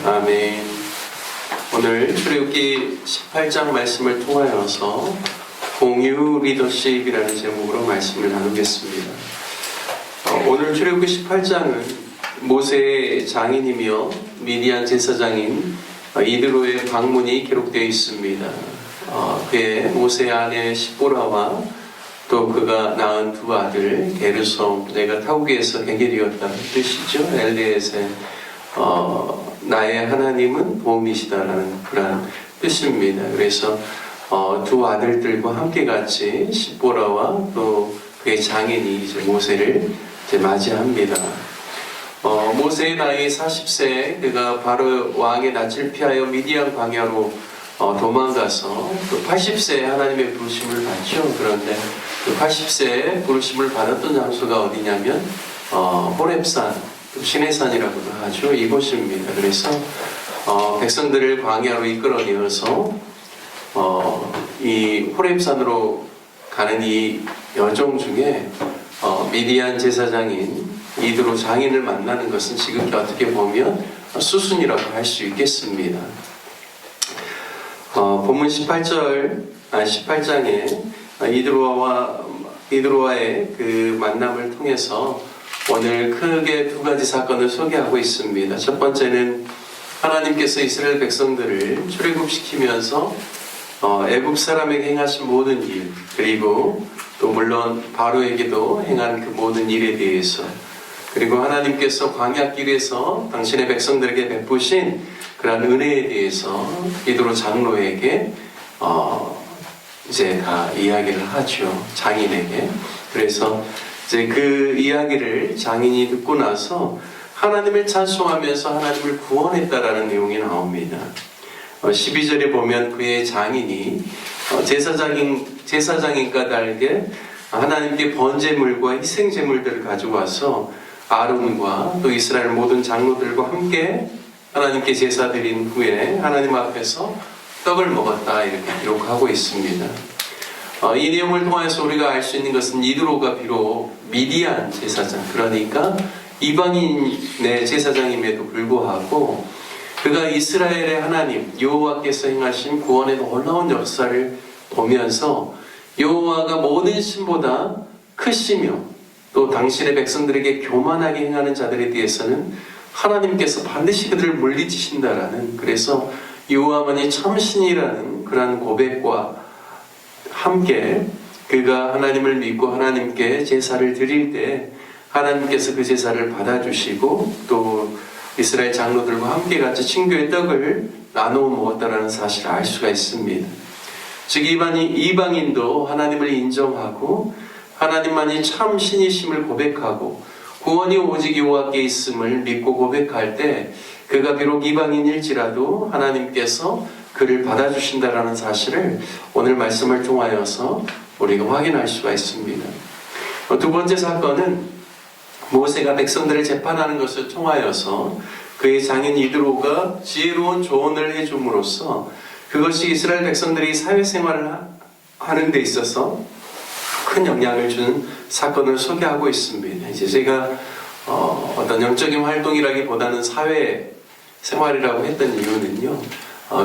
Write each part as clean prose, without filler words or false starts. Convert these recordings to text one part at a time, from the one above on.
아멘. 오늘 출애굽기 18장 말씀을 통하여서 공유 리더십이라는 제목으로 말씀을 나누겠습니다. 오늘 출애굽기 18장은 모세의 장인이며 미디안 제사장인 이드로의 방문이 기록되어 있습니다. 그의 모세의 아내 시보라와 또 그가 낳은 두 아들 게르솜, 내가 타국에서 개게 되었다는 뜻이죠. 엘리에세, 나의 하나님은 도움이시다라는 그런 뜻입니다. 그래서 두 아들들과 함께 같이 시보라와 또 그의 장인이 이제 모세를 이제 맞이합니다. 모세의 나이 40세, 그가 바로 왕의 낯을 피하여 미디안 광야로 도망가서 또 80세에 하나님의 부르심을 받죠. 그런데 그 80세에 부르심을 받았던 장소가 어디냐면 호렙산, 시내산이라고도 하죠. 이곳입니다. 그래서 백성들을 광야로 이끌어내어서 이 호렙산으로 가는 이 여정 중에 미디안 제사장인 이드로 장인을 만나는 것은 지금 어떻게 보면 수순이라고 할 수 있겠습니다. 본문 18장에 이드로와의 그 만남을 통해서 오늘 크게 두 가지 사건을 소개하고 있습니다. 첫 번째는 하나님께서 이스라엘 백성들을 출애굽시키면서 애굽 사람에게 행하신 모든 일, 그리고 또 물론 바로에게도 행한 그 모든 일에 대해서, 그리고 하나님께서 광야길에서 당신의 백성들에게 베푸신 그러한 은혜에 대해서 이드로 장로에게 이제 다 이야기를 하죠. 장인에게. 그래서 이제 그 이야기를 장인이 듣고 나서 하나님을 찬송하면서 하나님을 구원했다라는 내용이 나옵니다. 12절에 보면 그의 장인이 제사장인과 다르게 하나님께 번제물과 희생제물들을 가져와서 아론과 또 이스라엘 모든 장로들과 함께 하나님께 제사 드린 후에 하나님 앞에서 떡을 먹었다, 이렇게 기록하고 있습니다. 이 내용을 통해서 우리가 알 수 있는 것은 이드로가 비록 미디안 제사장, 그러니까 이방인의 제사장임에도 불구하고 그가 이스라엘의 하나님 여호와께서 행하신 구원의 놀라운 역사를 보면서 여호와가 모든 신보다 크시며 또 당신의 백성들에게 교만하게 행하는 자들에 대해서는 하나님께서 반드시 그들을 물리치신다라는, 그래서 여호와만이 참신이라는 그러한 고백과 함께 그가 하나님을 믿고 하나님께 제사를 드릴 때 하나님께서 그 제사를 받아주시고 또 이스라엘 장로들과 함께 같이 친교의 떡을 나누어 먹었다라는 사실을 알 수가 있습니다. 즉 이방인도 하나님을 인정하고 하나님만이 참 신이심을 고백하고 구원이 오직 여호와께 있음을 믿고 고백할 때 그가 비록 이방인일지라도 하나님께서 그를 받아주신다라는 사실을 오늘 말씀을 통하여서 우리가 확인할 수가 있습니다. 두 번째 사건은 모세가 백성들을 재판하는 것을 통하여서 그의 장인 이드로가 지혜로운 조언을 해줌으로써 그것이 이스라엘 백성들이 사회생활을 하는 데 있어서 큰 영향을 준 사건을 소개하고 있습니다. 이제 제가 어떤 영적인 활동이라기보다는 사회생활이라고 했던 이유는요,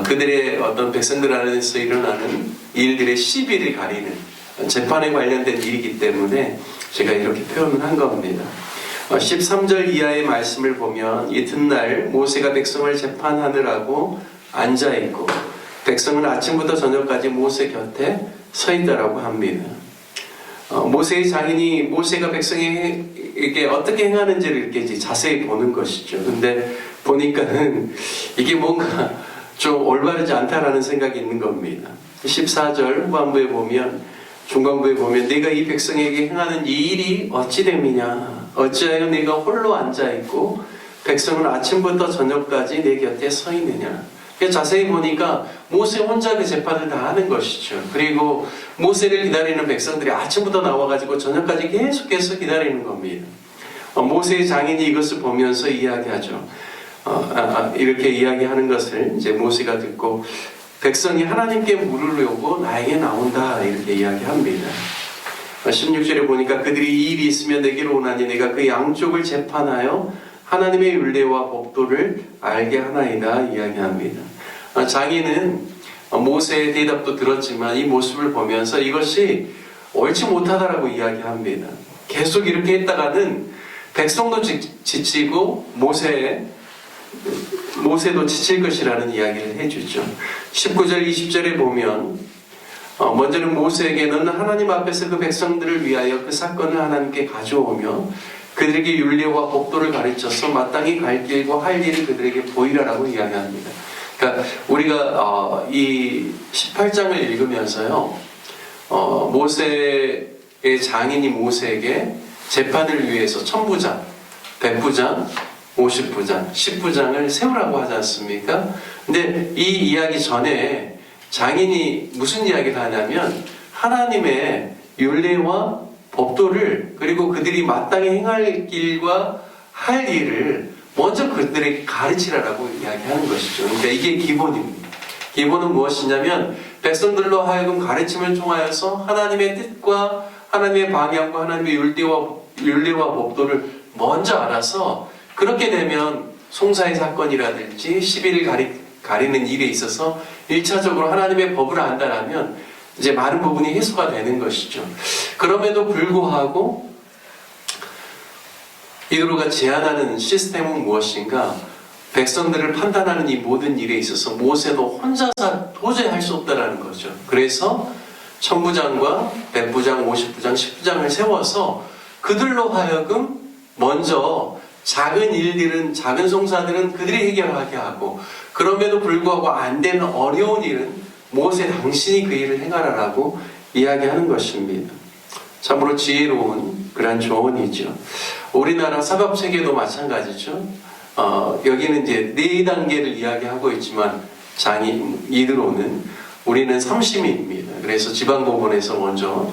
그들의 어떤 백성들 안에서 일어나는 일들의 시비를 가리는 재판에 관련된 일이기 때문에 제가 이렇게 표현을 한 겁니다. 13절 이하의 말씀을 보면 이튿날 모세가 백성을 재판하느라고 앉아있고 백성은 아침부터 저녁까지 모세 곁에 서 있다라고 합니다. 모세의 장인이 모세가 백성에게 어떻게 행하는지를 이렇게 이제 자세히 보는 것이죠. 근데 보니까는 이게 뭔가 좀 올바르지 않다라는 생각이 있는 겁니다. 14절 후반부에 보면, 중간부에 보면 내가 이 백성에게 행하는 이 일이 어찌 됨이냐, 어찌하여 네가 홀로 앉아있고 백성은 아침부터 저녁까지 내 곁에 서 있느냐. 자세히 보니까 모세 혼자 그 재판을 다 하는 것이죠. 그리고 모세를 기다리는 백성들이 아침부터 나와가지고 저녁까지 계속해서 기다리는 겁니다. 모세의 장인이 이것을 보면서 이야기하죠. 이렇게 이야기하는 것을 이제 모세가 듣고 백성이 하나님께 물으려고 나에게 나온다, 이렇게 이야기합니다. 16절에 보니까 그들이 이 일이 있으면 내게로 오나니 내가 그 양쪽을 재판하여 하나님의 율례와 법도를 알게 하나이다 이야기합니다. 장인은 모세의 대답도 들었지만 이 모습을 보면서 이것이 옳지 못하다라고 이야기합니다. 계속 이렇게 했다가는 백성도 지치고 모세도 지칠 것이라는 이야기를 해주죠. 19절 20절에 보면 먼저는 모세에게 너는 하나님 앞에서 그 백성들을 위하여 그 사건을 하나님께 가져오며 그들에게 율례와 법도를 가르쳐서 마땅히 갈 길과 할 일을 그들에게 보이라라고 이야기합니다. 그러니까 우리가 이 18장을 읽으면서요, 모세의 장인이 모세에게 재판을 위해서 천부장, 백부장, 50부장, 10부장을 세우라고 하지 않습니까? 근데 이 이야기 전에 장인이 무슨 이야기를 하냐면 하나님의 율례와 법도를 그리고 그들이 마땅히 행할 길과 할 일을 먼저 그들에게 가르치라라고 이야기하는 것이죠. 그러니까 이게 기본입니다. 기본은 무엇이냐면 백성들로 하여금 가르침을 통하여서 하나님의 뜻과 하나님의 방향과 하나님의 율례와 법도를 먼저 알아서 그렇게 되면 송사의 사건이라든지 시비를 가리는 일에 있어서 1차적으로 하나님의 법을 안다라면 이제 많은 부분이 해소가 되는 것이죠. 그럼에도 불구하고 이드로가 제안하는 시스템은 무엇인가? 백성들을 판단하는 이 모든 일에 있어서 모세도 혼자서 도저히 할 수 없다라는 거죠. 그래서 천부장과 백부장, 50부장, 10부장을 세워서 그들로 하여금 먼저 작은 일들은, 작은 송사들은 그들이 해결하게 하고, 그럼에도 불구하고 안 되는 어려운 일은 모세 당신이 그 일을 행하라라고 이야기하는 것입니다. 참으로 지혜로운 그러한 조언이죠. 우리나라 사법체계도 마찬가지죠. 여기는 이제 4단계를 이야기하고 있지만 장인 이드로는 우리는 3심입니다. 그래서 지방법원에서 먼저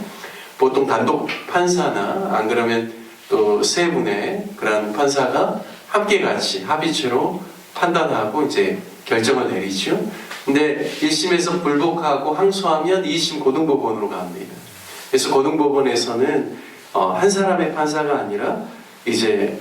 보통 단독 판사나 안 그러면 또 세 분의 그런 판사가 함께 같이 합의체로 판단하고 이제 결정을 내리죠. 근데 1심에서 불복하고 항소하면 2심 고등법원으로 갑니다. 그래서 고등법원에서는 한 사람의 판사가 아니라 이제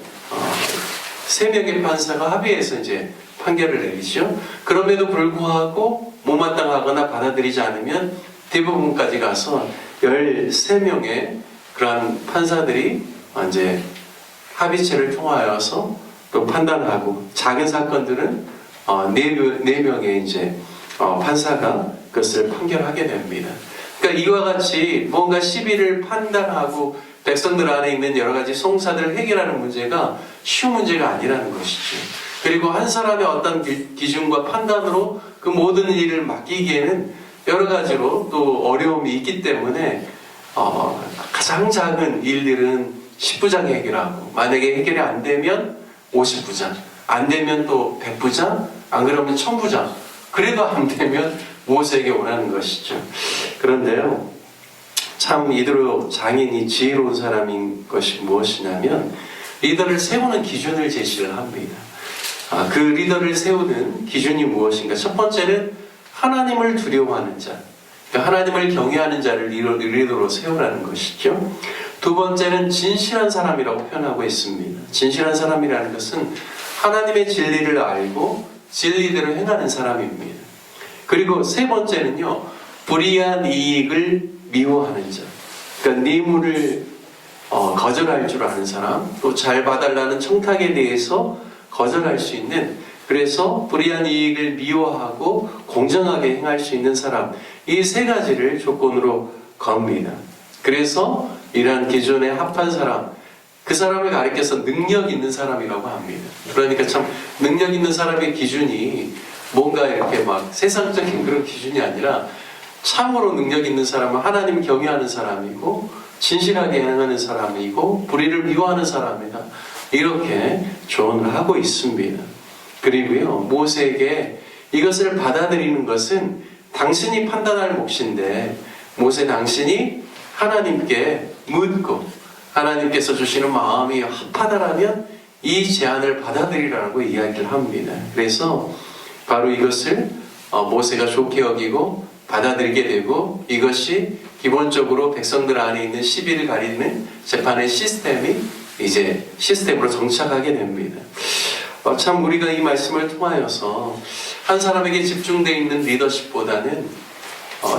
3명의 판사가 합의해서 이제 판결을 내리죠. 그럼에도 불구하고 못마땅하거나 받아들이지 않으면 대법원까지 가서 13명의 그러한 판사들이 이제 합의체를 통하여서 또 판단하고, 작은 사건들은 4명의 이제 판사가 그것을 판결하게 됩니다. 그러니까 이와 같이 뭔가 시비를 판단하고 백성들 안에 있는 여러 가지 송사들을 해결하는 문제가 쉬운 문제가 아니라는 것이죠. 그리고 한 사람의 어떤 기준과 판단으로 그 모든 일을 맡기기에는 여러 가지로 또 어려움이 있기 때문에 가장 작은 일들은 10부장이 해결하고, 만약에 해결이 안 되면 50부장, 안 되면 또 100부장, 안 그러면 1000부장, 그래도 안 되면 모세에게 오라는 것이죠. 그런데요, 참 이드로 장인이 지혜로운 사람인 것이 무엇이냐면 리더를 세우는 기준을 제시를 합니다. 그 리더를 세우는 기준이 무엇인가? 첫 번째는 하나님을 두려워하는 자, 그러니까 하나님을 경외하는 자를 리더로 세우라는 것이죠. 두 번째는 진실한 사람이라고 표현하고 있습니다. 진실한 사람이라는 것은 하나님의 진리를 알고 진리대로 행하는 사람입니다. 그리고 세 번째는요, 불이한 이익을 미워하는 자, 그러니까 뇌물을 거절할 줄 아는 사람, 또 잘 봐달라는 청탁에 대해서 거절할 수 있는, 그래서 불이한 이익을 미워하고 공정하게 행할 수 있는 사람, 이 세 가지를 조건으로 겁니다. 그래서 이러한 기준에 합한 사람, 그 사람을 가리켜서 능력 있는 사람이라고 합니다. 그러니까 참 능력 있는 사람의 기준이 뭔가 이렇게 막 세상적인 그런 기준이 아니라 참으로 능력 있는 사람은 하나님을 경외하는 사람이고 진실하게 행하는 사람이고 불의를 미워하는 사람이다, 이렇게 조언을 하고 있습니다. 그리고요, 모세에게 이것을 받아들이는 것은 당신이 판단할 몫인데, 모세 당신이 하나님께 묻고 하나님께서 주시는 마음이 합하다라면 이 제안을 받아들이라고 이야기를 합니다. 그래서 바로 이것을 모세가 좋게 여기고 받아들이게 되고, 이것이 기본적으로 백성들 안에 있는 시비를 가리는 재판의 시스템이 이제 시스템으로 정착하게 됩니다. 참 우리가 이 말씀을 통하여서 한 사람에게 집중되어 있는 리더십보다는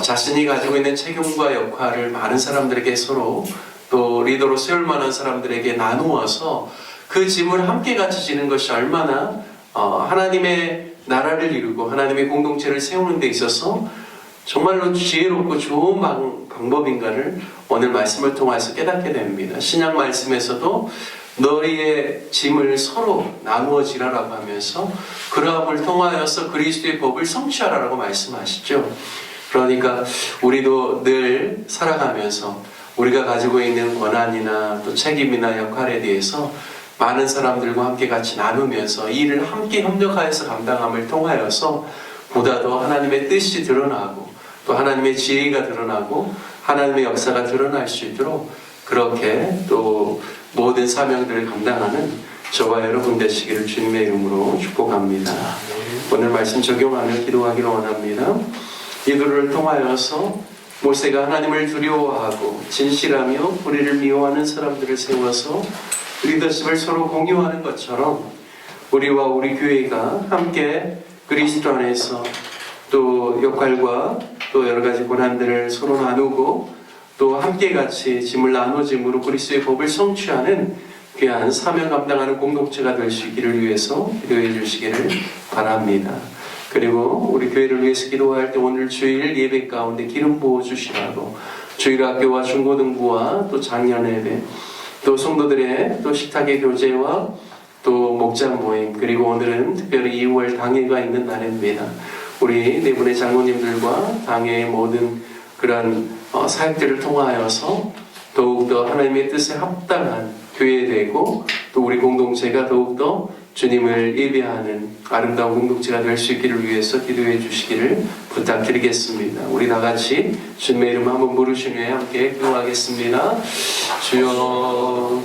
자신이 가지고 있는 책임과 역할을 많은 사람들에게 서로 또 리더로 세울 만한 사람들에게 나누어서 그 짐을 함께 같이 지는 것이 얼마나 하나님의 나라를 이루고 하나님의 공동체를 세우는 데 있어서 정말로 지혜롭고 좋은 방법인가를 오늘 말씀을 통해서 깨닫게 됩니다. 신약 말씀에서도 너희의 짐을 서로 나누어 지라라고 하면서 그러함을 통하여서 그리스도의 법을 성취하라고 말씀하시죠. 그러니까 우리도 늘 살아가면서 우리가 가지고 있는 권한이나 또 책임이나 역할에 대해서 많은 사람들과 함께 같이 나누면서 일을 함께 협력하여서 감당함을 통하여서 보다 더 하나님의 뜻이 드러나고 또 하나님의 지혜가 드러나고 하나님의 역사가 드러날 수 있도록 그렇게 또 모든 사명들을 감당하는 저와 여러분 되시기를 주님의 이름으로 축복합니다. 오늘 말씀 적용하며 기도하기를 원합니다. 이들을 통하여서 모세가 하나님을 두려워하고 진실하며 우리를 미워하는 사람들을 세워서 리더십을 서로 공유하는 것처럼 우리와 우리 교회가 함께 그리스도 안에서 또 역할과 또 여러 가지 권한들을 서로 나누고 또 함께 같이 짐을 나눠짐으로 그리스도의 법을 성취하는 귀한 사명 감당하는 공동체가 될 수 있기를 위해서 기도해 주시기를 바랍니다. 그리고 우리 교회를 위해서 기도할 때 오늘 주일 예배 가운데 기름 부어 주시라고 주일학교와 중고등부와 또 작년 예배 또 성도들의 또 식탁의 교제와 또 목장 모임 그리고 오늘은 특별히 2월 당회가 있는 날입니다. 우리 네 분의 장로님들과 당회의 모든 그런 사역들을 통하여서 더욱더 하나님의 뜻에 합당한 교회되고 또 우리 공동체가 더욱더 주님을 예배하는 아름다운 공동체가 될 수 있기를 위해서 기도해 주시기를 부탁드리겠습니다. 우리 다 같이 주님의 이름 한번 부르신 후에 함께 기도하겠습니다. 주여